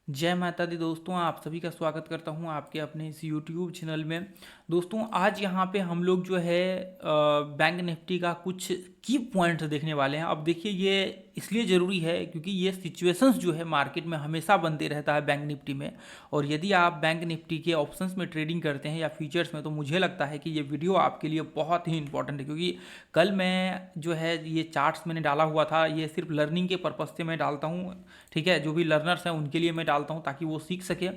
जय माता दी दोस्तों, आप सभी का स्वागत करता हूं आपके अपने इस यूट्यूब चैनल में। दोस्तों आज यहां पे हम लोग जो है बैंक निफ्टी का कुछ की पॉइंट्स देखने वाले हैं। अब देखिए ये इसलिए ज़रूरी है क्योंकि ये सिचुएशंस जो है मार्केट में हमेशा बनते रहता है बैंक निफ्टी में। और यदि आप बैंक निफ्टी के ऑप्शंस में ट्रेडिंग करते हैं या फ्यूचर्स में, तो मुझे लगता है कि ये वीडियो आपके लिए बहुत ही इंपॉर्टेंट है। क्योंकि कल मैं जो है ये चार्ट्स मैंने डाला हुआ था, ये सिर्फ लर्निंग के पर्पज़ से मैं डालता हूँ। ठीक है, जो भी लर्नर्स हैं उनके लिए मैं डालता हूँ ताकि वो सीख सके।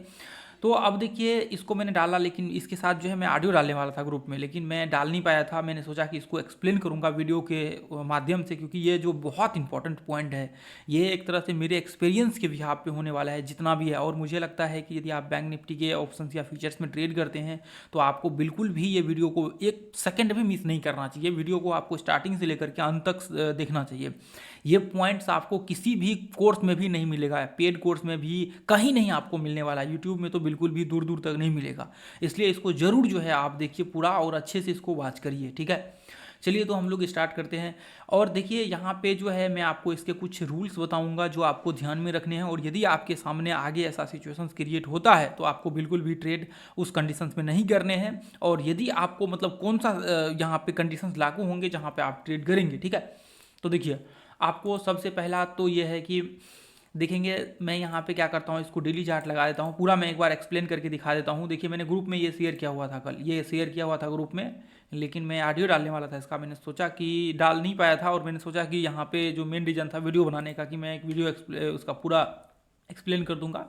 तो अब देखिए इसको मैंने डाला, लेकिन इसके साथ जो है मैं ऑडियो डालने वाला था ग्रुप में, लेकिन मैं डाल नहीं पाया था। मैंने सोचा कि इसको एक्सप्लेन करूंगा वीडियो के माध्यम से, क्योंकि ये जो बहुत इंपॉर्टेंट पॉइंट है ये एक तरह से मेरे एक्सपीरियंस के बिहाफ पे होने वाला है जितना भी है। और मुझे लगता है कि यदि आप बैंक निफ्टी के ऑप्शंस या फीचर्स में ट्रेड करते हैं तो आपको बिल्कुल भी ये वीडियो को एक सेकंड भी मिस नहीं करना चाहिए। वीडियो को आपको स्टार्टिंग से लेकर के अंत तक देखना चाहिए। ये पॉइंट्स आपको किसी भी कोर्स में भी नहीं मिलेगा, पेड कोर्स में भी कहीं नहीं आपको मिलने वाला है, यूट्यूब में तो बिल्कुल भी दूर दूर तक नहीं मिलेगा। इसलिए इसको ज़रूर जो है आप देखिए पूरा और अच्छे से इसको वॉच करिए। ठीक है, चलिए तो हम लोग स्टार्ट करते हैं। और देखिए यहाँ पे जो है मैं आपको इसके कुछ रूल्स बताऊंगा जो आपको ध्यान में रखने हैं। और यदि आपके सामने आगे ऐसा सिचुएशंस क्रिएट होता है तो आपको बिल्कुल भी ट्रेड उस कंडीशंस में नहीं करने हैं। और यदि आपको मतलब कौन सा यहाँ पे कंडीशंस लागू होंगे जहाँ पे आप ट्रेड करेंगे। ठीक है, तो देखिए आपको सबसे पहला तो ये है कि देखेंगे, मैं यहाँ पे क्या करता हूँ, इसको डेली चार्ट लगा देता हूँ पूरा। मैं एक बार एक्सप्लेन करके दिखा देता हूँ। देखिए मैंने ग्रुप में ये शेयर किया हुआ था, कल ये शेयर किया हुआ था ग्रुप में, लेकिन मैं ऑडियो डालने वाला था इसका। मैंने सोचा कि डाल नहीं पाया था, और मैंने सोचा कि यहाँ पे जो मेन रीज़न था वीडियो बनाने का कि मैं एक वीडियो उसका पूरा एक्सप्लेन कर दूंगा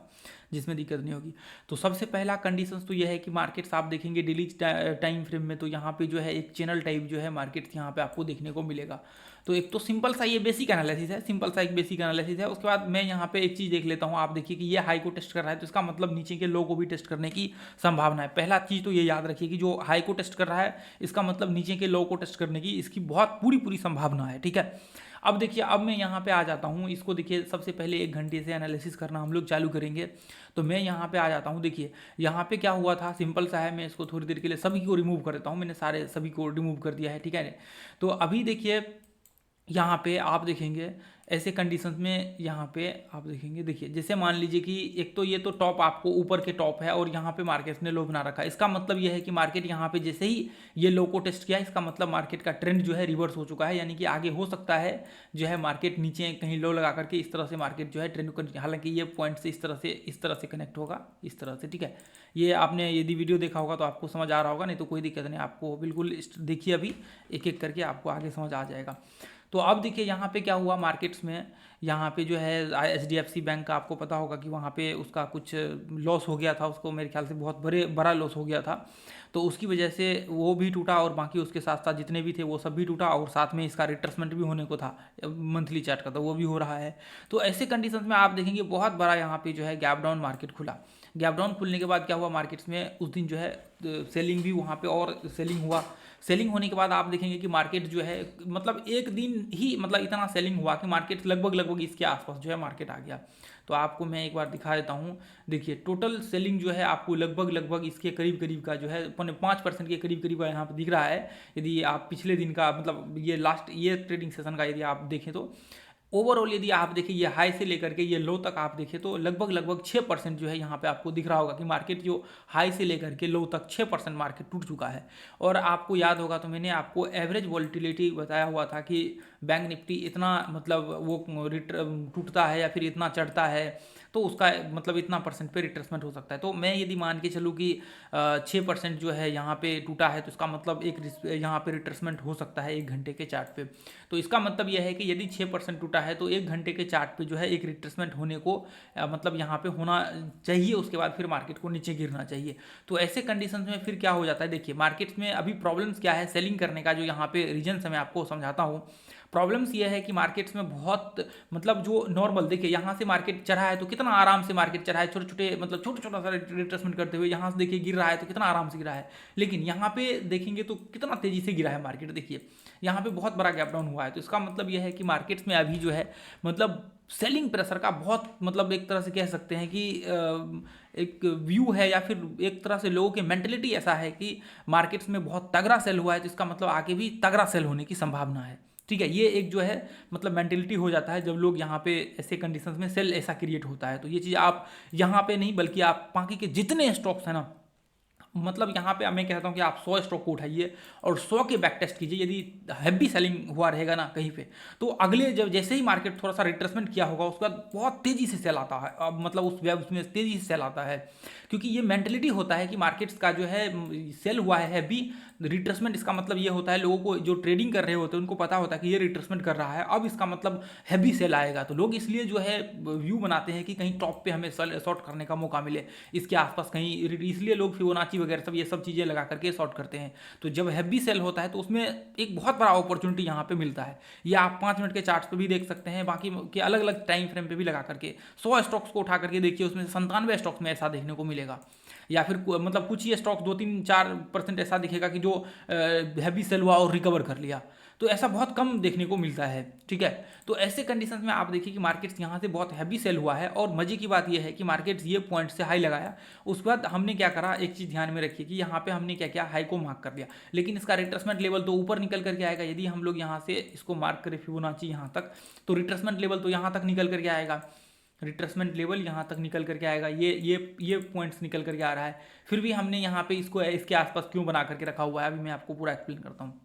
जिसमें दिक्कत नहीं होगी। तो सबसे पहला कंडीशंस तो यह है कि मार्केट्स आप देखेंगे डेली टाइम फ्रेम में, तो यहाँ पे जो है एक चैनल टाइप जो है मार्केट्स यहाँ पे आपको देखने को मिलेगा। तो एक तो सिंपल सा ये बेसिक एनालिसिस है, सिंपल सा एक बेसिक एनालिसिस है। उसके बाद मैं यहाँ पे एक चीज़ देख लेता हूँ। आप देखिए कि ये हाई को टेस्ट कर रहा है, तो इसका मतलब नीचे के लो को भी टेस्ट करने की संभावना है। पहला चीज़ तो ये याद रखिए कि जो हाई को टेस्ट कर रहा है इसका मतलब नीचे के लो को टेस्ट करने की इसकी बहुत पूरी पूरी संभावना है। ठीक है, अब देखिए अब मैं यहाँ पे आ जाता हूँ। इसको देखिए सबसे पहले 1 घंटे से एनालिसिस करना हम लोग चालू करेंगे। तो मैं यहाँ पे आ जाता हूँ। देखिए यहाँ पे क्या हुआ था, सिंपल सा है। मैं इसको थोड़ी देर के लिए सभी को रिमूव कर देता हूँ। मैंने सारे सभी को रिमूव कर दिया है। ठीक है, तो अभी देखिए यहाँ पे आप देखेंगे ऐसे कंडीशंस में यहाँ पे आप देखेंगे, देखिए जैसे मान लीजिए कि एक तो ये तो टॉप आपको ऊपर के टॉप है और यहाँ पे मार्केट ने लो बना रखा है। इसका मतलब ये है कि मार्केट यहाँ पे जैसे ही ये लो को टेस्ट किया, इसका मतलब मार्केट का ट्रेंड जो है रिवर्स हो चुका है। यानी कि आगे हो सकता है जो है मार्केट नीचे कहीं लो लगा करके इस तरह से मार्केट जो है ट्रेंड को, हालांकि ये पॉइंट से इस तरह से कनेक्ट होगा इस तरह से। ठीक है, ये आपने यदि वीडियो देखा होगा तो आपको समझ आ रहा होगा, नहीं तो कोई दिक्कत नहीं, आपको बिल्कुल देखिए अभी एक एक करके आपको आगे समझ आ जाएगा। तो अब देखिए यहाँ पे क्या हुआ मार्केट्स में, यहाँ पे जो है HDFC बैंक का आपको पता होगा कि वहाँ पे उसका कुछ लॉस हो गया था, उसको मेरे ख्याल से बहुत बड़ा लॉस हो गया था। तो उसकी वजह से वो भी टूटा और बाकी उसके साथ साथ जितने भी थे वो सब भी टूटा, और साथ में इसका रिट्रेसमेंट भी होने को था मंथली चार्ट का, तो वो भी हो रहा है। तो ऐसे कंडीशंस में आप देखेंगे बहुत बड़ा यहाँ पे जो है गैप डाउन मार्केट खुला। गैप डाउन खुलने के बाद क्या हुआ मार्केट्स में, उस दिन जो है सेलिंग भी वहाँ पे और सेलिंग हुआ। सेलिंग होने के बाद आप देखेंगे कि मार्केट जो है मतलब एक दिन ही मतलब इतना सेलिंग हुआ कि मार्केट लगभग लगभग इसके आसपास जो है मार्केट आ गया। तो आपको मैं एक बार दिखा देता हूँ। देखिए टोटल सेलिंग जो है आपको लगभग लगभग इसके करीब करीब का जो है 5% के करीब करीब का यहाँ पर दिख रहा है। यदि आप पिछले दिन का मतलब ये लास्ट ये ट्रेडिंग सेशन का यदि आप देखें तो ओवरऑल यदि आप देखें ये हाई से लेकर के ये लो तक आप देखें तो लगभग लगभग 6% जो है यहाँ पे आपको दिख रहा होगा कि मार्केट जो हाई से लेकर के लो तक 6% मार्केट टूट चुका है। और आपको याद होगा तो मैंने आपको एवरेज वॉलिटिलिटी बताया हुआ था कि बैंक निफ्टी इतना मतलब वो टूटता है या फिर इतना चढ़ता है तो उसका मतलब इतना परसेंट पे रिट्रेसमेंट हो सकता है। तो मैं यदि मान के चलूँ कि 6% जो है यहाँ पे टूटा है तो इसका मतलब यहाँ पे रिट्रेसमेंट हो सकता है 1 घंटे के चार्ट पे। तो इसका मतलब यह है कि यदि 6% टूटा है तो 1 घंटे के चार्ट पे जो है एक रिट्रेसमेंट होने को मतलब यहाँ पे होना चाहिए, उसके बाद फिर मार्केट को नीचे गिरना चाहिए। तो ऐसे कंडीशंस में फिर क्या हो जाता है, देखिए मार्केट्स में अभी प्रॉब्लम्स क्या है सेलिंग करने का, जो यहाँ पे रीजन मैं आपको समझाता हूँ। प्रॉब्लम्स ये है कि मार्केट्स में बहुत मतलब जो नॉर्मल देखिए यहाँ से मार्केट चढ़ा है तो कितना आराम से मार्केट चढ़ा है, छोटे छोटे मतलब छोटा छोटा सा रिट्रेसमेंट करते हुए यहाँ से देखिए गिर रहा है तो कितना आराम से गिरा है। लेकिन यहाँ पे देखेंगे तो कितना तेजी से गिरा है मार्केट, देखिए यहाँ पे बहुत बड़ा गैप डाउन हुआ है। तो इसका मतलब यह है कि मार्केट्स में अभी जो है मतलब सेलिंग प्रेशर का बहुत मतलब एक तरह से कह सकते हैं कि एक व्यू है, या फिर एक तरह से लोगों की मेंटलिटी ऐसा है कि मार्केट्स में बहुत तगड़ा सेल हुआ है तो इसका मतलब आगे भी तगड़ा सेल होने की संभावना है। ठीक है, ये एक जो है मतलब मेंटेलिटी हो जाता है जब लोग यहाँ पे ऐसे कंडीशंस में सेल ऐसा क्रिएट होता है। तो ये चीज़ आप यहाँ पे नहीं बल्कि आप बाकी के जितने स्टॉक्स हैं ना, मतलब यहाँ पे मैं कहता हूँ कि आप 100 स्टॉक को उठाइए और 100 के बैक टेस्ट कीजिए। यदि हैवी सेलिंग हुआ रहेगा ना कहीं पे, तो अगले जब जैसे ही मार्केट थोड़ा सा रिट्रेसमेंट किया होगा उसके बाद बहुत तेजी से सेल आता है। अब मतलब उसमें तेजी से सेल आता है, क्योंकि ये मेंटलिटी होता है कि मार्केट्स का जो है सेल हुआ है हैवी रिट्रेसमेंट। इसका मतलब ये होता है लोगों को जो ट्रेडिंग कर रहे होते हैं उनको पता होता है कि ये रिट्रेसमेंट कर रहा है, अब इसका मतलब हैवी सेल आएगा। तो लोग इसलिए जो है व्यू बनाते हैं कि कहीं टॉप पे हमें शॉर्ट करने का मौका मिले, इसके आसपास कहीं, इसलिए लोग फिबोनाची वगैरह सब ये सब चीज़ें लगा करके शॉर्ट करते हैं। तो जब हैवी सेल होता है तो उसमें एक बहुत बड़ा अपॉर्चुनिटी यहाँ पे मिलता है। ये आप 5 मिनट के चार्ट पे भी देख सकते हैं, बाकी के अलग अलग टाइम फ्रेम पे भी लगा करके 100 स्टॉक्स को उठा करके देखिए, उसमें 97 स्टॉक्स में ऐसा देखने को मिलेगा। या फिर मतलब कुछ ही स्टॉक 2-3-4% ऐसा दिखेगा कि जो हैवी सेल हुआ और रिकवर कर लिया। तो ऐसा बहुत कम देखने को मिलता है। ठीक है, तो ऐसे कंडीशंस में आप देखिए कि मार्केट्स यहाँ से बहुत हैवी सेल हुआ है, और मजे की बात यह है कि मार्केट्स ये पॉइंट से हाई लगाया, उसके बाद हमने क्या करा, एक चीज़ ध्यान में रखिए कि यहाँ पे हमने क्या किया, हाई को मार्क कर लिया, लेकिन इसका रिट्रेसमेंट लेवल तो ऊपर निकल करके आएगा। यदि हम लोग यहाँ से इसको मार्क करें फिबोनाची यहाँ तक, तो रिट्रेसमेंट लेवल तो यहाँ तक निकल करके आएगा, रिट्रेसमेंट लेवल यहाँ तक निकल करके आएगा, ये पॉइंट्स निकल करके आ रहा है। फिर भी हमने यहाँ पे इसको इसके आसपास क्यों बना करके रखा हुआ है, अभी मैं आपको पूरा एक्सप्लेन करता हूँ।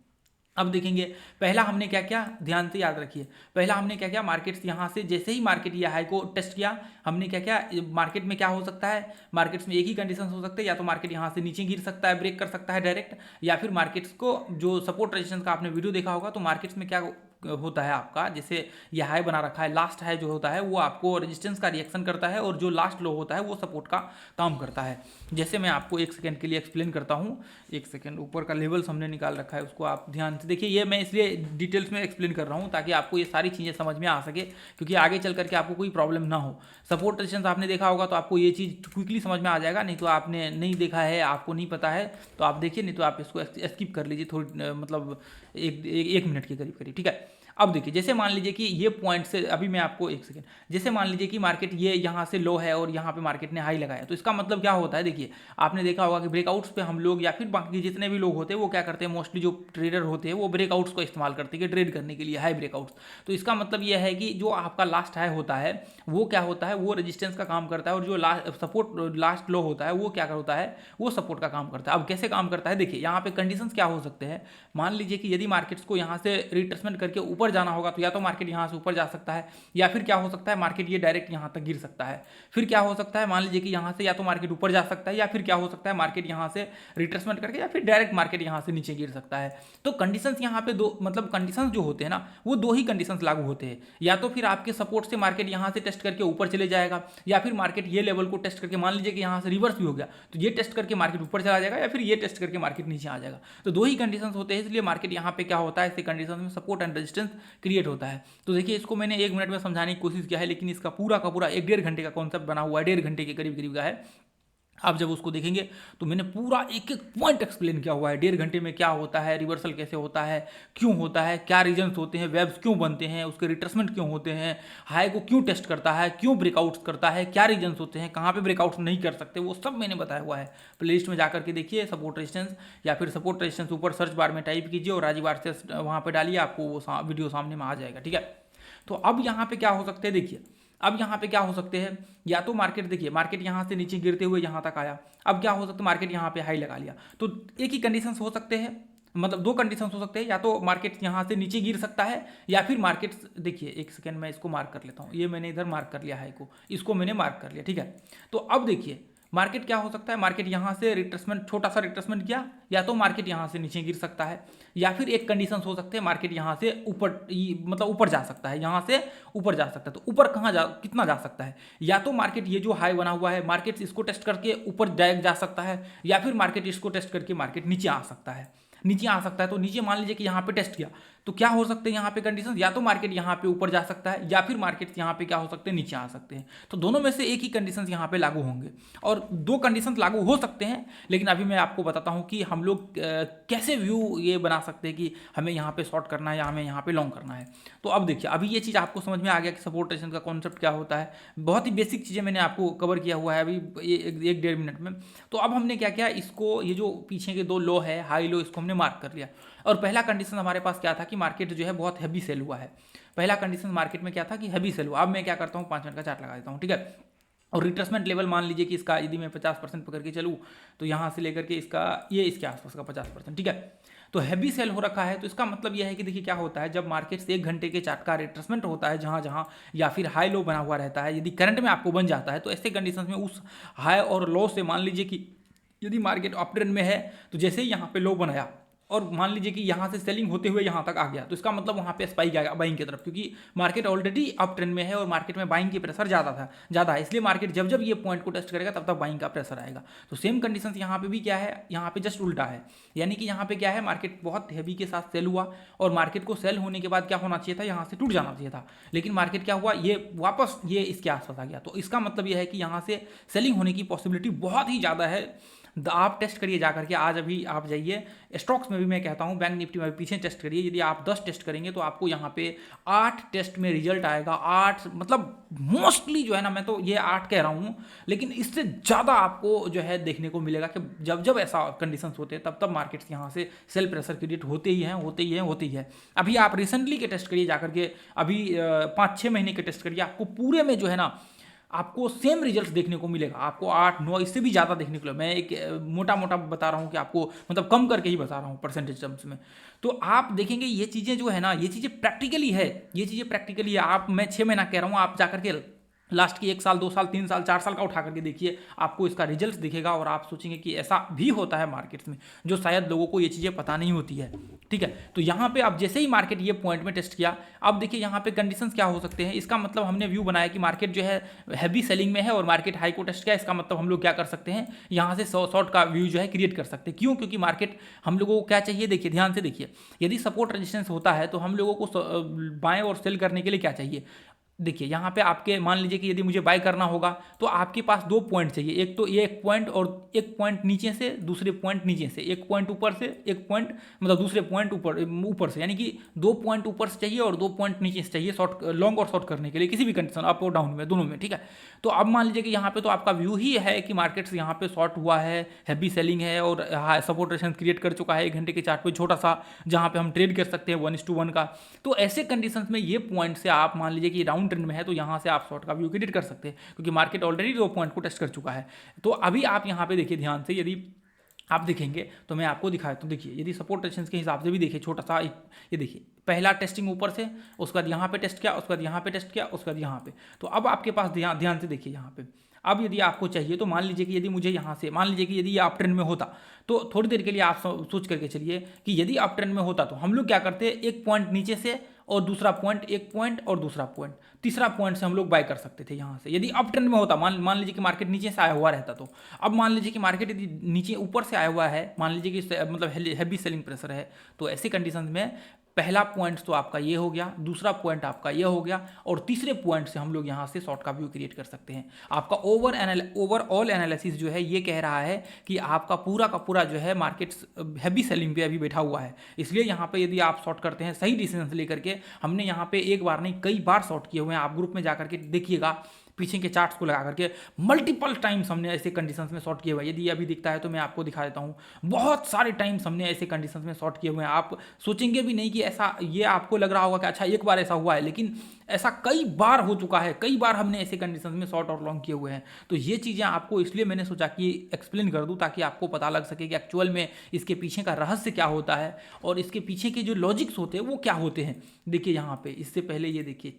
अब देखेंगे पहला हमने क्या किया, ध्यान से याद रखिए, पहला हमने क्या किया, मार्केट्स यहाँ से जैसे ही मार्केट ये हाई को टेस्ट किया, हमने क्या किया, मार्केट में क्या हो सकता है, मार्केट्स में एक ही कंडीशन हो सकते हैं, या तो मार्केट यहाँ से नीचे गिर सकता है, ब्रेक कर सकता है डायरेक्ट, या फिर मार्केट्स को जो सपोर्ट रेजिस्टेंस का आपने वीडियो देखा होगा, तो मार्केट्स में क्या होता है आपका, जैसे ये हाई बना रखा है, लास्ट हाई जो होता है वो आपको रेजिस्टेंस का रिएक्शन करता है, और जो लास्ट लो होता है वो सपोर्ट का काम करता है। जैसे मैं आपको एक सेकंड के लिए एक्सप्लेन करता हूँ, एक सेकंड, ऊपर का लेवल्स हमने निकाल रखा है, उसको आप ध्यान से देखिए। ये मैं इसलिए डिटेल्स में एक्सप्लेन कर रहा हूँ ताकि आपको ये सारी चीज़ें समझ में आ सके, क्योंकि आगे चल करके आपको कोई प्रॉब्लम ना हो। सपोर्ट रेजिस्टेंस आपने देखा होगा तो आपको ये चीज़ क्विकली समझ में आ जाएगा, नहीं तो आपने नहीं देखा है, आपको नहीं पता है तो आप देखिए, नहीं तो आप इसको स्किप कर लीजिए थोड़ी, मतलब एक मिनट के करीब करीब। ठीक है, अब देखिए, जैसे मान लीजिए कि ये पॉइंट से, अभी मैं आपको एक सेकेंड, जैसे मान लीजिए कि मार्केट ये यहाँ से लो है और यहाँ पे मार्केट ने हाई लगाया, तो इसका मतलब क्या होता है, देखिए आपने देखा होगा कि ब्रेकआउट्स पे हम लोग या फिर बाकी जितने भी लोग होते हैं वो क्या करते हैं, मोस्टली जो ट्रेडर होते हैं वो ब्रेकआउट्स को इस्तेमाल करते हैं ट्रेड करने के लिए, हाई ब्रेकआउट्स। तो इसका मतलब ये है कि जो आपका लास्ट हाई होता है वो क्या होता है, वो रेजिस्टेंस का काम करता है, और जो सपोर्ट लास्ट लो होता है वो क्या होता है, वो सपोर्ट का काम करता है। अब कैसे काम करता है, देखिए यहाँ पे कंडीशंस क्या हो सकते हैं। मान लीजिए कि यदि मार्केट्स को यहाँ से रिट्रेसमेंट करके ऊपर जाना होगा, तो या तो मार्केट यहाँ से ऊपर जा सकता है, या फिर क्या हो सकता है, मार्केट ये डायरेक्ट यहाँ तक गिर सकता है। फिर क्या हो सकता है, मान लीजिए कि यहाँ से या तो मार्केट ऊपर जा सकता है, या फिर क्या हो सकता है, मार्केट यहाँ से रिट्रेसमेंट करके या फिर डायरेक्ट मार्केट यहाँ से नीचे गिर सकता है। तो कंडीशंस यहाँ पे दो, मतलब कंडीशंस जो होते हैं ना, वो दो ही कंडीशंस लागू होते हैं। या तो फिर आपके सपोर्ट से मार्केट यहाँ से टेस्ट करके ऊपर चले जाएगा, या फिर मार्केट ये लेवल को टेस्ट करके, मान लीजिए कि यहाँ से रिवर्स भी हो गया तो ये टेस्ट करके मार्केट ऊपर चला जाएगा, या फिर ये टेस्ट करके मार्केट नीचे आ जाएगा। तो दो ही कंडीशंस होते हैं, इसलिए मार्केट यहाँ पे क्या होता है, ऐसे कंडीशंस में सपोर्ट एंड रेजिस्टेंस क्रिएट होता है। तो देखिए, इसको मैंने 1 मिनट में समझाने की कोशिश किया है, लेकिन इसका पूरा का पूरा 1-1.5 घंटे का कॉन्सेप्ट बना हुआ है, 1.5 घंटे के करीब करीब का है। आप जब उसको देखेंगे तो मैंने पूरा एक एक पॉइंट एक्सप्लेन किया हुआ है, 1.5 घंटे में क्या होता है, रिवर्सल कैसे होता है, क्यों होता है, क्या रीजंस होते हैं, वेब्स क्यों बनते हैं, उसके रिट्रेसमेंट क्यों होते हैं, हाई को क्यों टेस्ट करता है, क्यों ब्रेकआउट्स करता है, क्या रीजंस होते हैं, कहाँ पे ब्रेकआउट्स नहीं कर सकते, वो सब मैंने बताया हुआ है। प्लेलिस्ट में जाकर के देखिए सपोर्ट रेजिस्टेंस, या फिर सपोर्ट रेजिस्टेंस ऊपर सर्च बार में टाइप कीजिए और राजीव आर्सेस वहाँ पर डालिए, आपको वो वीडियो सामने में आ जाएगा। ठीक है, तो अब यहाँ पे क्या हो सकते हैं, देखिए अब यहाँ पे क्या हो सकते हैं, या तो मार्केट, देखिए मार्केट यहाँ से नीचे गिरते हुए यहाँ तक आया, अब क्या हो सकता है, मार्केट यहाँ पे हाई लगा लिया, तो एक ही कंडीशंस हो सकते हैं, मतलब दो कंडीशंस हो सकते हैं, या तो मार्केट यहाँ से नीचे गिर सकता है, या फिर मार्केट, देखिए एक सेकेंड मैं इसको मार्क कर लेता हूँ, ये मैंने इधर मार्क कर लिया हाई को, इसको मैंने मार्क कर लिया। ठीक है, तो अब देखिए मार्केट क्या हो सकता है, मार्केट यहाँ से रिट्रेसमेंट, छोटा सा रिट्रेसमेंट किया, या तो मार्केट यहाँ से नीचे गिर सकता है, या फिर एक कंडीशन हो सकते हैं, मार्केट यहाँ से ऊपर, मतलब ऊपर जा सकता है, यहाँ से ऊपर जा सकता है। तो ऊपर कहाँ जा, कितना जा सकता है, या तो मार्केट ये जो हाई बना हुआ है, मार्केट इसको टेस्ट करके ऊपर डायरेक्ट जा सकता है, या फिर मार्केट इसको टेस्ट करके मार्केट नीचे आ सकता है, नीचे आ सकता है। तो नीचे मान लीजिए कि यहाँ पे टेस्ट किया, तो क्या हो सकते हैं यहाँ पे कंडीशन, या तो मार्केट यहाँ पे ऊपर जा सकता है, या फिर मार्केट यहाँ पे क्या हो सकते हैं, नीचे आ सकते हैं। तो दोनों में से एक ही कंडीशंस यहाँ पे लागू होंगे, और दो कंडीशंस लागू हो सकते हैं, लेकिन अभी मैं आपको बताता हूँ कि हम लोग कैसे व्यू ये बना सकते हैं कि हमें यहाँ पे शॉर्ट करना है या हमें यहाँ पे लॉन्ग करना है। तो अब देखिए, अभी ये चीज़ आपको समझ में आ गया कि सपोर्ट रेजिस्टेंस का कॉन्सेप्ट क्या होता है, बहुत ही बेसिक चीज़ें मैंने आपको कवर किया हुआ है अभी 1-1.5 मिनट में। तो अब हमने क्या किया, इसको, ये जो पीछे के दो लो है, हाई लो, इसको हमने मार्क कर लिया, और पहला कंडीशन हमारे पास क्या था कि कि मार्केट जो है बहुत हैवी सेल हुआ है। पहला कंडीशन मार्केट में क्या था कि हैवी सेल हुआ। अब मैं क्या करता हूँ 5 मिनट का चार्ट लगा देता हूँ, ठीक है। और रिट्रेसमेंट लेवल मान लीजिए कि इसका यदि मैं 50% पकड़ के चलूँ तो यहाँ से लेकर के इसका ये इसके आसपास का 50%, ठीक है। तो हैवी सेल हो रखा है, तो इसका मतलब यह है कि देखिए क्या होता है जब मार्केट से 1 घंटे के चार्ट का रिट्रेसमेंट होता है जहाँ जहाँ या फिर हाई लो बना हुआ रहता है, यदि करंट में आपको बन जाता है तो ऐसे कंडीशन में उस हाई और लो से मान लीजिए कि यदि मार्केट अप ट्रेंड में है तो जैसे ही यहाँ पे लो बनाया और मान लीजिए कि यहाँ से सेलिंग होते हुए यहाँ तक आ गया तो इसका मतलब वहाँ पे स्पाइक आएगा बाइंग की तरफ, क्योंकि मार्केट ऑलरेडी अप ट्रेंड में है और मार्केट में बाइंग की प्रेशर ज़्यादा है, इसलिए मार्केट जब जब ये पॉइंट को टेस्ट करेगा तब तक बाइंग का प्रेशर आएगा। तो सेम कंडीशन यहाँ पे भी क्या है, यहाँ पे जस्ट उल्टा है, यानी कि यहाँ पे क्या है मार्केट बहुत हैवी के साथ सेल हुआ और मार्केट को सेल होने के बाद क्या होना चाहिए था, यहाँ से टूट जाना चाहिए था, लेकिन मार्केट क्या हुआ ये वापस ये इसके आसपास आ गया। तो इसका मतलब यह है कि यहाँ से सेलिंग होने की पॉसिबिलिटी बहुत ही ज़्यादा है। आप टेस्ट करिए जा करके, आज अभी आप जाइए स्टॉक्स में भी मैं कहता हूँ, बैंक निफ्टी में भी पीछे टेस्ट करिए। यदि आप 10 टेस्ट करेंगे तो आपको यहाँ पे 8 टेस्ट में रिजल्ट आएगा। 8 मतलब मोस्टली जो है ना, मैं तो ये 8 कह रहा हूँ, लेकिन इससे ज़्यादा आपको जो है देखने को मिलेगा कि जब जब ऐसा कंडीशंस होते हैं तब तब मार्केट्स यहाँ से सेल प्रेशर क्रिएट होते ही हैं। अभी आप रिसेंटली के टेस्ट करिए जा करके, अभी 5-6 महीने के टेस्ट करिए, आपको पूरे में जो है ना आपको सेम रिजल्ट्स देखने को मिलेगा। आपको 8-9 इससे भी ज़्यादा देखने को मिलेगा। मैं एक मोटा मोटा बता रहा हूँ कि आपको मतलब कम करके ही बता रहा हूँ परसेंटेज टर्म्स में। तो आप देखेंगे ये चीज़ें जो है ना, ये चीज़ें प्रैक्टिकली है। आप मैं 6 महीना कह रहा हूँ, आप जाकर के लास्ट की 1 साल 2 साल 3 साल 4 साल का उठा करके देखिए, आपको इसका रिजल्ट दिखेगा और आप सोचेंगे कि ऐसा भी होता है मार्केट्स में, जो शायद लोगों को ये चीज़ें पता नहीं होती है, ठीक है। तो यहाँ पे अब जैसे ही मार्केट ये पॉइंट में टेस्ट किया, अब देखिए यहाँ पे कंडीशंस क्या हो सकते हैं। इसका मतलब हमने व्यू बनाया कि मार्केट जो है हैवी सेलिंग में है और मार्केट हाई को टेस्ट किया। इसका मतलब हम लोग क्या कर सकते हैं, यहाँ से शॉर्ट का व्यू जो है क्रिएट कर सकते हैं। क्यों? क्योंकि मार्केट हम लोगों को क्या चाहिए, देखिए ध्यान से देखिए, यदि सपोर्ट रेजिस्टेंस होता है तो हम लोगों को बाएं और सेल करने के लिए क्या चाहिए। देखिए यहाँ पे आपके मान लीजिए कि यदि मुझे बाय करना होगा तो आपके पास 2 पॉइंट चाहिए, एक तो ये एक पॉइंट और एक पॉइंट नीचे से, दूसरे पॉइंट नीचे से, एक पॉइंट ऊपर से, एक पॉइंट मतलब दूसरे पॉइंट ऊपर से, यानी कि 2 पॉइंट ऊपर से चाहिए और 2 पॉइंट नीचे से चाहिए शॉर्ट लॉन्ग और शॉर्ट करने के लिए, किसी भी कंडीशन अप और डाउन में, दोनों में, ठीक है। तो अब मान लीजिए कि यहाँ पे तो आपका व्यू ही है कि मार्केट्स यहाँ पे शॉर्ट हुआ है, हैवी सेलिंग है और सपोर्ट रेजिस्टेंस क्रिएट कर चुका है 1 घंटे के चार्ट पे छोटा सा, जहाँ पे हम ट्रेड कर सकते हैं 1:1 का। तो ऐसे कंडीशंस में ये पॉइंट से आप मान लीजिए कि डाउन ट्रेंड में है तो यहाँ से आप शॉर्ट का व्यू क्रिएट कर सकते हैं, क्योंकि मार्केट ऑलरेडी 2 पॉइंट को टेस्ट कर चुका है। तो अभी आप यहाँ पे देखिए ध्यान से, यदि आप देखेंगे तो मैं आपको दिखाया, तो देखिए यदि सपोर्ट रेजिस्टेंस के हिसाब से भी देखिए छोटा सा ये देखिए पहला टेस्टिंग ऊपर से, उसके बाद यहाँ पे टेस्ट किया, उसके बाद यहाँ पे टेस्ट किया, उसके बाद यहाँ पे। तो अब आपके पास ध्यान से देखिए यहाँ पे, अब यदि आपको चाहिए तो मान लीजिए कि यदि मुझे यहाँ से मान लीजिए कि यदि ये अप ट्रेंड में होता तो थोड़ी देर के लिए आप सोच करके चलिए कि यदि अप ट्रेंड में होता तो हम लोग क्या करते, एक पॉइंट नीचे से और दूसरा पॉइंट, एक पॉइंट और दूसरा पॉइंट, तीसरा पॉइंट से हम लोग बाय कर सकते थे यहाँ से। यदि अप ट्रेंड में होता, मान लीजिए कि मार्केट नीचे से आया हुआ रहता तो। अब मान लीजिए कि मार्केट यदि नीचे ऊपर से आया हुआ है, मान लीजिए कि मतलब हैवी सेलिंग प्रेशर है, तो ऐसी कंडीशन में पहला पॉइंट तो आपका ये हो गया, दूसरा पॉइंट आपका ये हो गया और तीसरे पॉइंट से हम लोग यहाँ से शॉर्ट का व्यू क्रिएट कर सकते हैं। आपका ओवरऑल एनालिसिस जो है ये कह रहा है कि आपका पूरा का पूरा जो है मार्केट्स हैवी सेलिंग पे अभी बैठा हुआ है, इसलिए यहाँ पे यदि आप शॉर्ट करते हैं सही डिसीजन लेकर के, हमने यहाँ पे एक बार नहीं कई बार शॉर्ट किए हुए हैं, आप ग्रुप में जाकर के देखिएगा, पीछे के चार्ट्स को लगा करके मल्टीपल टाइम्स हमने ऐसे कंडीशंस में शॉर्ट किए हुए हैं। यदि अभी दिखता है तो मैं आपको दिखा देता हूँ, बहुत सारे टाइम्स हमने ऐसे कंडीशंस में शॉर्ट किए हुए हैं। आप सोचेंगे भी नहीं कि ऐसा, ये आपको लग रहा होगा कि अच्छा एक बार ऐसा हुआ है, लेकिन ऐसा कई बार हो चुका है, कई बार हमने ऐसे कंडीशंस में शॉर्ट और लॉन्ग किए हुए हैं। तो ये चीज़ें आपको इसलिए मैंने सोचा कि एक्सप्लेन कर दूँ ताकि आपको पता लग सके कि एक्चुअल में इसके पीछे का रहस्य क्या होता है और इसके पीछे के जो लॉजिक्स होते हैं वो क्या होते हैं। देखिए यहाँ पे इससे पहले ये देखिए,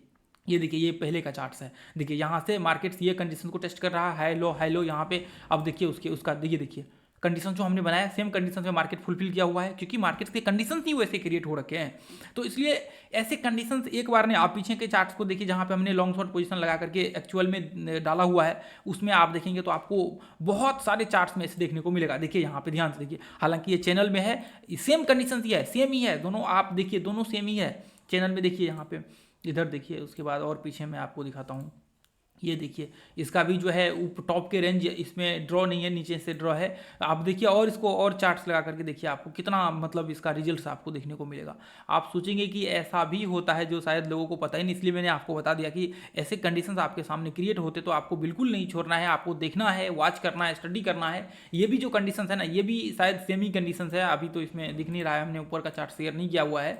ये पहले का चार्ट्स है। देखिए यहाँ से मार्केट्स ये कंडीशन को टेस्ट कर रहा है, हाई लो यहाँ पे। अब देखिए उसका देखिए कंडीशन जो हमने बनाया सेम कंडीशन में मार्केट फुलफिल किया हुआ है, क्योंकि मार्केट्स के कंडीशंस ही वैसे क्रिएट हो रखे हैं। तो इसलिए ऐसे कंडीशंस एक बार नहीं, आप पीछे के चार्ट्स को देखिए जहाँ पे हमने लॉन्ग शॉर्ट पोजीशन लगा करके एक्चुअल में डाला हुआ है, उसमें आप देखेंगे तो आपको बहुत सारे चार्ट्स में ऐसे देखने को मिलेगा। देखिए यहाँ पे ध्यान से देखिए, हालांकि ये चैनल में है, सेम कंडीशन ही है, सेम ही है दोनों, आप देखिए दोनों सेम ही है। चैनल में देखिए यहाँ पे, इधर देखिए, उसके बाद और पीछे मैं आपको दिखाता हूँ, ये देखिए इसका भी जो है टॉप के रेंज इसमें ड्रॉ नहीं है, नीचे से ड्रॉ है। आप देखिए और इसको और चार्ट्स लगा करके देखिए, आपको कितना मतलब इसका रिजल्ट्स आपको देखने को मिलेगा। आप सोचेंगे कि ऐसा भी होता है जो शायद लोगों को पता ही नहीं, इसलिए मैंने आपको बता दिया कि ऐसे कंडीशंस आपके सामने क्रिएट होते तो आपको बिल्कुल नहीं छोड़ना है, आपको देखना है, वॉच करना है, स्टडी करना है। ये भी जो कंडीशंस है ना, ये भी शायद सेम ही कंडीशंस है। अभी तो इसमें दिख नहीं रहा है, हमने ऊपर का चार्ट शेयर नहीं किया हुआ है,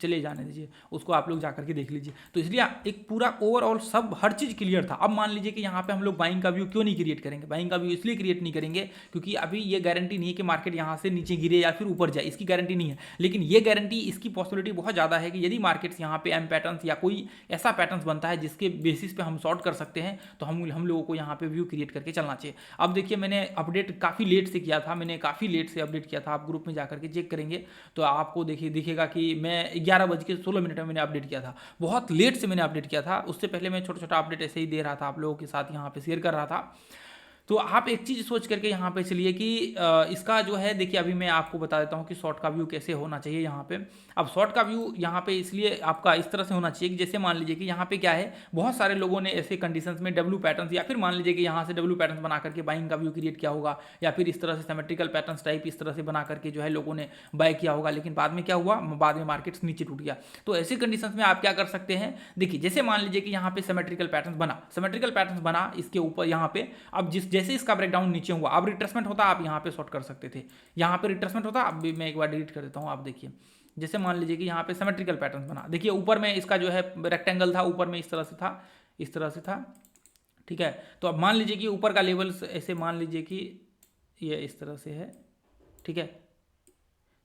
चले जाने दीजिए, उसको आप लोग जाकर के देख लीजिए। तो इसलिए एक पूरा ओवरऑल सब हर चीज़ क्लियर था। अब मान लीजिए कि यहाँ पे हम लोग बाइंग का व्यू क्यों नहीं क्रिएट करेंगे, बाइंग का व्यू इसलिए क्रिएट नहीं करेंगे क्योंकि अभी ये गारंटी नहीं है कि मार्केट यहाँ से नीचे गिरे या फिर ऊपर जाए, इसकी गारंटी नहीं है। लेकिन ये गारंटी, इसकी पॉसिबिलिटी बहुत ज़्यादा है कि यदि मार्केट्स यहाँ पे एम पैटर्न्स या कोई ऐसा पैटर्न्स बनता है जिसके बेसिस पे हम शॉर्ट कर सकते हैं, तो हम लोगों को यहाँ पे व्यू क्रिएट करके चलना चाहिए। अब देखिए, मैंने अपडेट काफ़ी लेट से किया था, मैंने काफ़ी लेट से अपडेट किया था। आप ग्रुप में जाकर के चेक करेंगे तो आपको देखिए दिखेगा कि मैं 11:16 में मैंने अपडेट किया था। बहुत लेट से मैंने अपडेट किया था, उससे पहले मैं छोटा छोटा अपडेट ऐसे ही दे रहा था, आप लोगों के साथ यहाँ पे शेयर कर रहा था। तो आप एक चीज़ सोच करके यहाँ पे चलिए कि इसका जो है, देखिए अभी मैं आपको बता देता हूँ कि शॉर्ट का व्यू कैसे होना चाहिए यहाँ पे। अब शॉर्ट का व्यू यहाँ पे इसलिए आपका इस तरह से होना चाहिए कि जैसे मान लीजिए कि यहाँ पे क्या है, बहुत सारे लोगों ने ऐसे कंडीशंस में डब्ल्यू पैटर्न्स, या फिर मान लीजिए कि यहाँ से डब्ल्यू पैटर्न्स बना करके बाइंग का व्यू क्रिएट किया होगा, या फिर इस तरह से सिमेट्रिकल पैटर्न्स टाइप इस तरह से बना करके जो है लोगों ने बाय किया होगा। लेकिन बाद में क्या हुआ, बाद में मार्केट्स नीचे टूट गया। तो ऐसी कंडीशंस में आप क्या कर सकते हैं, देखिए जैसे मान लीजिए कि यहाँ पे सिमेट्रिकल पैटर्न्स बना, सिमेट्रिकल पैटर्न्स बना इसके ऊपर यहाँ पे, अब जैसे इसका ब्रेकडाउन नीचे हुआ, अब रिट्रेसमेंट होता, आप यहाँ पे शॉर्ट कर सकते थे, यहाँ पे रिट्रेसमेंट होता। अब भी मैं एक बार डिलीट कर देता हूँ। आप देखिए, जैसे मान लीजिए कि यहाँ पे सिमेट्रिकल पैटर्न बना, देखिए ऊपर में इसका जो है रेक्टेंगल था, ऊपर में इस तरह से था, इस तरह से था, ठीक है। तो अब मान लीजिए कि ऊपर का लेवल ऐसे मान लीजिए कि ये इस तरह से है, ठीक है।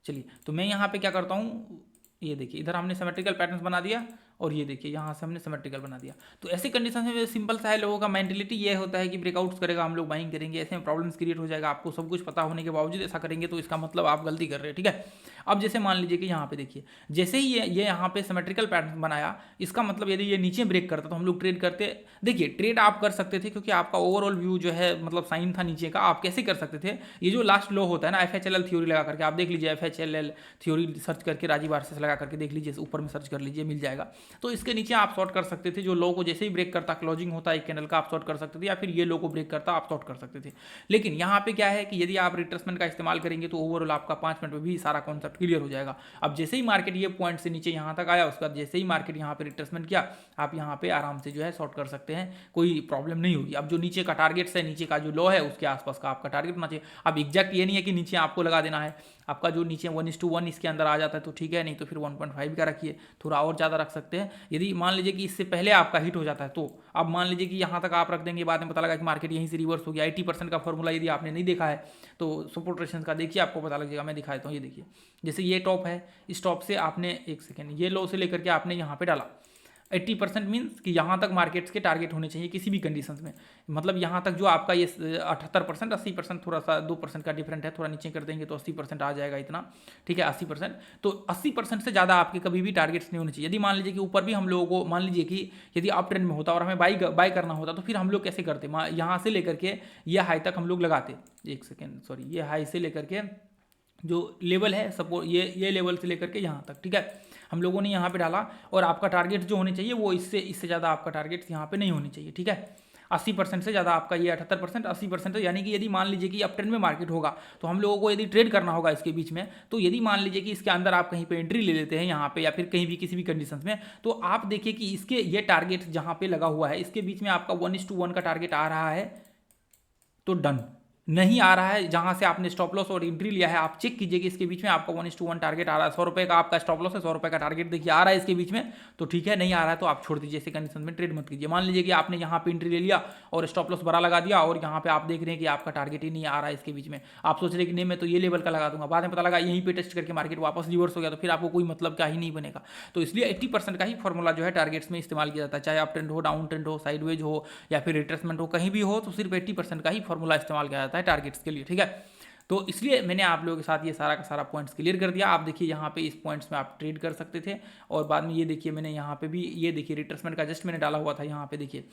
चलिए, तो मैं यहाँ पे क्या करता हूँ, ये देखिए इधर हमने सिमेट्रिकल पैटर्न्स बना दिया, और ये देखिए यहाँ से हमने सिमेट्रिकल बना दिया। तो ऐसी कंडीशन में सिंपल सा है, लोगों का मेंटेलिटी ये होता है कि ब्रेकआउट्स करेगा हम लोग बाइंग करेंगे, ऐसे में प्रॉब्लम्स क्रिएट हो जाएगा। आपको सब कुछ पता होने के बावजूद ऐसा करेंगे तो इसका मतलब आप गलती कर रहे हैं, ठीक है। अब जैसे मान लीजिए कि यहाँ पे देखिए, जैसे ही ये यहाँ पे सिमेट्रिकल पैटर्न बनाया, इसका मतलब यदि ये नीचे ब्रेक करता तो हम लोग ट्रेड करते। देखिए ट्रेड आप कर सकते थे क्योंकि आपका ओवरऑल व्यू जो है मतलब साइन था नीचे का। आप कैसे कर सकते थे, ये जो लास्ट लो होता है ना, FHLL थ्योरी लगा करके आप देख लीजिए, FHLL थ्योरी सर्च करके राजीव आरएसएस लगा करके देख लीजिए, ऊपर में सर्च कर लीजिए, मिल जाएगा। तो इसके नीचे आप शॉर्ट कर सकते थे, जो लो को जैसे ही ब्रेक करता, क्लोजिंग होता है एक कैंडल का, आप शॉर्ट कर सकते थे, या फिर ये लो को ब्रेक करता आप शॉर्ट कर सकते थे। लेकिन यहाँ पे क्या है कि यदि आप रिट्रेसमेंट का इस्तेमाल करेंगे तो ओवरऑल आपका 5 मिनट में भी सारा कॉन्सेप्ट क्लियर हो जाएगा। अब जैसे ही मार्केट ये पॉइंट से नीचे यहाँ तक आया, उसके बाद जैसे ही मार्केट यहाँ पे रिट्रेसमेंट किया, आप यहाँ पे आराम से जो है शॉर्ट कर सकते हैं, कोई प्रॉब्लम नहीं होगी। अब जो नीचे का टारगेट है, नीचे का जो लो है उसके आसपास का आपका टारगेट होना चाहिए। अब एग्जैक्ट ये नहीं है कि नीचे आपको लगा देना है, आपका जो नीचे 1:1 इसके अंदर आ जाता है तो ठीक है, नहीं तो फिर 1.5 का रखिए, थोड़ा और ज़्यादा रख सकते हैं। यदि मान लीजिए कि इससे पहले आपका हिट हो जाता है तो अब मान लीजिए कि यहाँ तक आप रख देंगे, बाद में पता लगा कि मार्केट यहीं से रिवर्स हो गया। 80% का फॉर्मूला यदि आपने नहीं देखा है तो सपोर्ट रेजिस्टेंस का देखिए, आपको पता लग जाएगा। मैं दिखा देता हूँ, ये देखिए, जैसे ये टॉप है, इस टॉप से आपने एक सेकेंड ये लो से लेकर के आपने यहाँ पे डाला, 80% मीन्स कि यहाँ तक मार्केट्स के टारगेट होने चाहिए किसी भी कंडीशंस में। मतलब यहाँ तक जो आपका ये 78%, 80%, थोड़ा सा 2% का डिफरेंट है, थोड़ा नीचे कर देंगे तो 80% आ जाएगा इतना, ठीक है 80%। तो 80% से ज़्यादा आपके कभी भी टारगेट्स नहीं होने चाहिए। यदि मान लीजिए कि ऊपर भी हम लोगों को, मान लीजिए कि यदि अप ट्रेंड में होता और हमें बाई करना होता तो फिर हम लोग कैसे करते, यहाँ से लेकर के ये हाई तक हम लोग लगाते, एक सेकेंड सॉरी, ये हाई से लेकर के जो लेवल है सपोज ये लेवल से लेकर के यहाँ तक, ठीक है, हम लोगों ने यहाँ पे डाला, और आपका टारगेट जो होने चाहिए वो इससे ज़्यादा आपका टारगेट यहाँ पे नहीं होनी चाहिए, ठीक है। 80% से ज़्यादा आपका ये 78%, 80%, यानी कि यदि मान लीजिए कि अप ट्रेंड में मार्केट होगा तो हम लोगों को यदि ट्रेड करना होगा इसके बीच में, तो यदि मान लीजिए कि इसके अंदर आप कहीं पे एंट्री ले लेते हैं यहाँ पे, या फिर कहीं भी किसी भी कंडीशंस में, तो आप देखिए कि इसके ये टारगेट जहाँ पे लगा हुआ है, इसके बीच में आपका 1:1 का टारगेट आ रहा है तो डन, नहीं आ रहा है जहां से आपने स्टॉप लॉस और एंट्री लिया है, आप चेक कीजिए कि इसके बीच में आपका 1:1 टारगेट आ रहा है। 100 रुपये का आपका स्टॉप लॉस है, 100 रुपये का टारगेट देखिए आ रहा है इसके बीच में, तो ठीक है। नहीं आ रहा है तो आप छोड़ दीजिए, ऐसे कंडीशन में ट्रेड मत कीजिए। मान लीजिए कि आपने यहाँ पे एंट्री ले लिया और स्टॉप लॉस बड़ा लगा दिया, और यहाँ पे आप देख रहे हैं कि आपका टारगेट ही नहीं आ रहा है इसके बीच में, आप सोच रहे हैं कि नहीं मैं तो ये लेवल का लगा दूंगा, बाद में पता लगा यहीं पे टेस्ट करके मार्केट वापस रिवर्स हो गया, तो फिर आपको कोई मतलब का ही नहीं बनेगा। तो इसलिए 80% का ही फॉर्मूला जो है टारगेट्स में इस्तेमाल किया जाता है, चाहे अप ट्रेंड हो, डाउन ट्रेंड हो, साइडवेज हो, या फिर रिट्रेसमेंट हो, कहीं भी हो, तो सिर्फ 80% का ही फॉर्मूला इस्तेमाल किया जाता है टारगेट्स के लिए, ठीक है। तो इसलिए मैंने आप लोगों के साथ ये सारा का सारा पॉइंट्स क्लियर कर दिया। आप देखिए यहाँ पे इस पॉइंट्स में आप ट्रेड कर सकते थे, और बाद में ये देखिए मैंने यहाँ पे भी ये देखिए रिट्रेसमेंट का जस्ट मैंने डाला हुआ था यहाँ पे, देखिए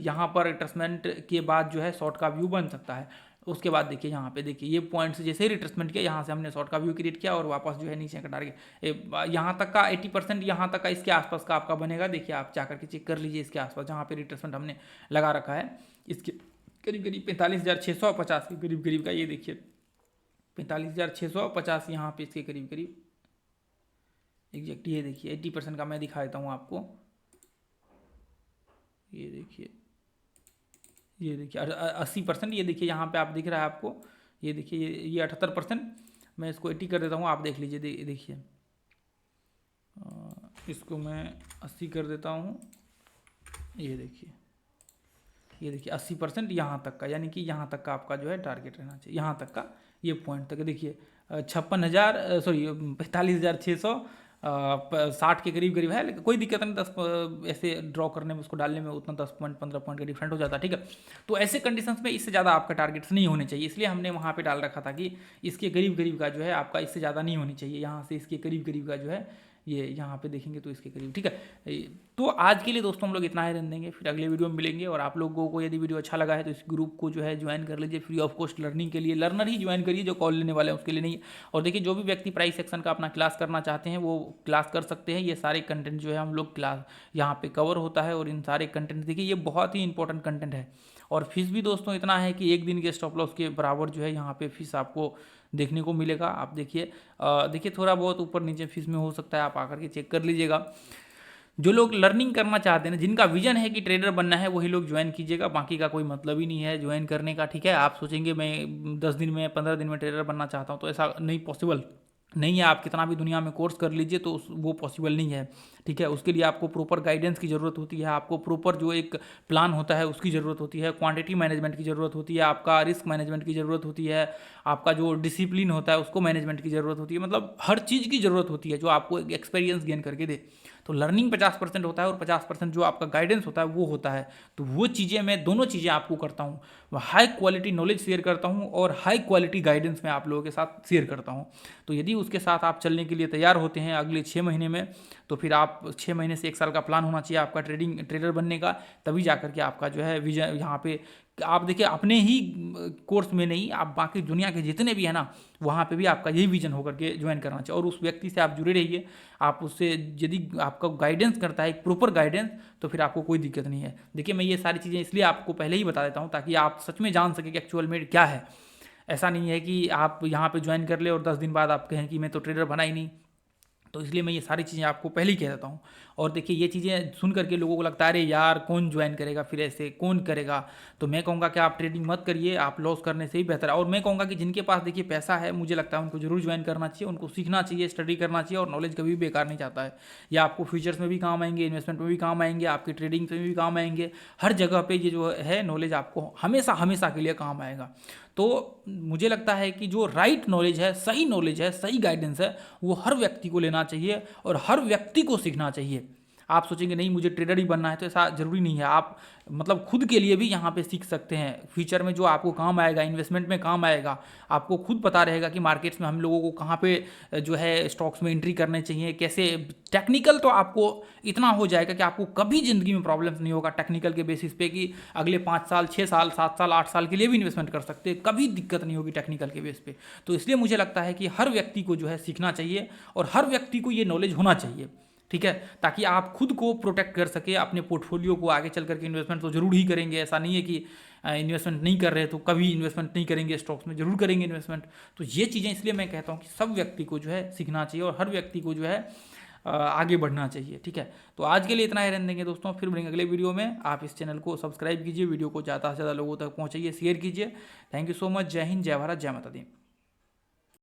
यहाँ पर रिट्रेसमेंट के बाद जो है शॉर्ट का व्यू बन सकता है। उसके बाद देखिए यहाँ पे देखिए ये पॉइंट्स जैसे ही रिट्रेसमेंट किया, यहाँ से हमने शॉर्ट का व्यू क्रिएट किया, और वापस जो है नीचे का टारगेट यहाँ तक का 80% यहाँ तक का इसके आसपास का आपका बनेगा। देखिए आप जाकर के चेक कर लीजिए इसके आसपास जहाँ पे रिट्रेसमेंट हमने लगा रखा है, इसके करीब करीब 45,650 के करीब करीब का, ये देखिए 45,650 यहाँ पे इसके करीब करीब एग्जैक्ट, ये देखिए 80% का मैं दिखा देता हूँ आपको, ये देखिए 80%, ये देखिए यहाँ पे आप दिख रहा है आपको, ये देखिए ये 78%, मैं इसको 80 कर देता हूँ, आप देख लीजिए। देखिए इसको मैं 80 कर देता हूँ। ये देखिए 80% यहाँ तक का, यानी कि यहाँ तक का आपका जो है टारगेट रहना चाहिए, यहाँ तक का, ये पॉइंट तक। देखिए 60 के करीब करीब है, लेकिन कोई दिक्कत नहीं, 10 ऐसे ड्रॉ करने में, उसको डालने में उतना 10 पॉइंट 15 पॉइंट का डिफरेंट हो जाता है, ठीक है। तो ऐसे कंडीशंस में इससे ज़्यादा आपका टारगेट्स नहीं होने चाहिए, इसलिए हमने वहाँ पे डाल रखा था कि इसके करीब करीब का जो है आपका, इससे ज़्यादा नहीं होनी चाहिए, यहाँ से इसके करीब करीब का जो है, ये यहाँ पे देखेंगे तो इसके करीब, ठीक है। तो आज के लिए दोस्तों हम लोग इतना ही रहने देंगे, फिर अगले वीडियो में मिलेंगे। और आप लोगों को यदि वीडियो अच्छा लगा है तो इस ग्रुप को जो है ज्वाइन कर लीजिए, फ्री ऑफ कॉस्ट लर्निंग के लिए। लर्नर ही ज्वाइन करिए, जो कॉल लेने वाले हैं उसके लिए नहीं। और देखिए जो भी व्यक्ति प्राइस सेक्शन का अपना क्लास करना चाहते हैं वो क्लास कर सकते हैं। ये सारे कंटेंट जो है हम लोग क्लास यहाँ पे कवर होता है, और इन सारे कंटेंट देखिए ये बहुत ही इंपॉर्टेंट कंटेंट है। और फीस भी दोस्तों इतना है कि एक दिन के स्टॉप लॉस के बराबर जो है यहाँ पे फीस आपको देखने को मिलेगा। आप देखिए थोड़ा बहुत ऊपर नीचे फीस में हो सकता है, आप आकर के चेक कर लीजिएगा। जो लोग लर्निंग करना चाहते हैं, जिनका विजन है कि ट्रेडर बनना है, वही लोग ज्वाइन कीजिएगा, बाकी का कोई मतलब ही नहीं है ज्वाइन करने का, ठीक है। आप सोचेंगे मैं 10 दिन में 15 दिन में ट्रेडर बनना चाहता हूँ, तो ऐसा नहीं, पॉसिबल नहीं है। आप कितना भी दुनिया में कोर्स कर लीजिए तो वो पॉसिबल नहीं है, ठीक है। उसके लिए आपको प्रॉपर गाइडेंस की ज़रूरत होती है, आपको प्रॉपर जो एक प्लान होता है उसकी ज़रूरत होती है, क्वांटिटी मैनेजमेंट की ज़रूरत होती है, आपका रिस्क मैनेजमेंट की ज़रूरत होती है, आपका जो डिसिप्लिन होता है उसको मैनेजमेंट की ज़रूरत होती है, मतलब हर चीज़ की ज़रूरत होती है जो आपको एक एक्सपीरियंस गेन करके दे। तो लर्निंग 50% होता है, और 50% जो आपका गाइडेंस होता है वो होता है। तो वो चीज़ें, मैं दोनों चीज़ें आपको करता हूँ, हाई क्वालिटी नॉलेज शेयर करता हूँ और हाई क्वालिटी गाइडेंस मैं आप लोगों के साथ शेयर करता हूँ। तो यदि उसके साथ आप चलने के लिए तैयार होते हैं अगले 6 महीने में, तो फिर आप 6 महीने से 1 साल का प्लान होना चाहिए आपका ट्रेडर बनने का, तभी जाकर के आपका जो है विजन यहाँ पे। आप देखिए अपने ही कोर्स में नहीं, आप बाकी दुनिया के जितने भी है ना, वहाँ पे भी आपका यही विजन होकर के ज्वाइन करना चाहिए। और उस व्यक्ति से आप जुड़े रहिए, आप उससे यदि आपका गाइडेंस करता है, एक प्रॉपर गाइडेंस, तो फिर आपको कोई दिक्कत नहीं है। देखिए मैं ये सारी चीज़ें इसलिए आपको पहले ही बता देता हूँ ताकि आप सच में जान सकें कि एक्चुअल में क्या है। ऐसा नहीं है कि आप यहाँ पे ज्वाइन कर ले और 10 दिन बाद आप कहें कि मैं तो ट्रेडर बना ही नहीं। तो इसलिए मैं ये सारी चीज़ें आपको पहले ही कह देता हूँ। और देखिए ये चीज़ें सुन करके लोगों को लगता है अरे यार कौन ज्वाइन करेगा, फिर ऐसे कौन करेगा। तो मैं कहूँगा कि आप ट्रेडिंग मत करिए, आप लॉस करने से ही बेहतर है। और मैं कहूँगा कि जिनके पास देखिए पैसा है, मुझे लगता है उनको जरूर ज्वाइन करना चाहिए, उनको सीखना चाहिए, स्टडी करना चाहिए। और नॉलेज कभी भी बेकार नहीं जाता है, ये आपको फ्यूचर्स में भी काम आएंगे, इन्वेस्टमेंट में भी काम आएंगे, आपकी ट्रेडिंग में भी काम आएंगे। हर जगह पर ये जो है नॉलेज आपको हमेशा हमेशा के लिए काम आएगा। तो मुझे लगता है कि जो राइट नॉलेज है, सही नॉलेज है, सही गाइडेंस है, वो हर व्यक्ति को लेना चाहिए और हर व्यक्ति को सीखना चाहिए। आप सोचेंगे नहीं मुझे ट्रेडर ही बनना है, तो ऐसा जरूरी नहीं है। आप मतलब खुद के लिए भी यहाँ पे सीख सकते हैं, फ्यूचर में जो आपको काम आएगा, इन्वेस्टमेंट में काम आएगा। आपको खुद पता रहेगा कि मार्केट्स में हम लोगों को कहाँ पे जो है स्टॉक्स में एंट्री करने चाहिए, कैसे। टेक्निकल तो आपको इतना हो जाएगा कि आपको कभी ज़िंदगी में प्रॉब्लम्स नहीं होगा टेक्निकल के बेसिस पे, कि अगले 5 साल 6 साल 7 साल 8 साल के लिए भी इन्वेस्टमेंट कर सकते हैं, कभी दिक्कत नहीं होगी टेक्निकल के बेस पे। तो इसलिए मुझे लगता है कि हर व्यक्ति को जो है सीखना चाहिए और हर व्यक्ति को ये नॉलेज होना चाहिए, ठीक है, ताकि आप खुद को प्रोटेक्ट कर सके, अपने पोर्टफोलियो को। आगे चल करके इन्वेस्टमेंट तो जरूर ही करेंगे, ऐसा नहीं है कि इन्वेस्टमेंट नहीं कर रहे तो कभी इन्वेस्टमेंट नहीं करेंगे, स्टॉक्स में जरूर करेंगे इन्वेस्टमेंट। तो ये चीज़ें इसलिए मैं कहता हूँ कि सब व्यक्ति को जो है सीखना चाहिए और हर व्यक्ति को जो है आगे बढ़ना चाहिए, ठीक है। तो आज के लिए इतना ही रहने देंगे दोस्तों, फिर मिलेंगे अगले वीडियो में। आप इस चैनल को सब्सक्राइब कीजिए, वीडियो को ज़्यादा से ज़्यादा लोगों तक पहुँचाइए, शेयर कीजिए। Thank you so much. जय हिंद, जय भारत, जय माता दी।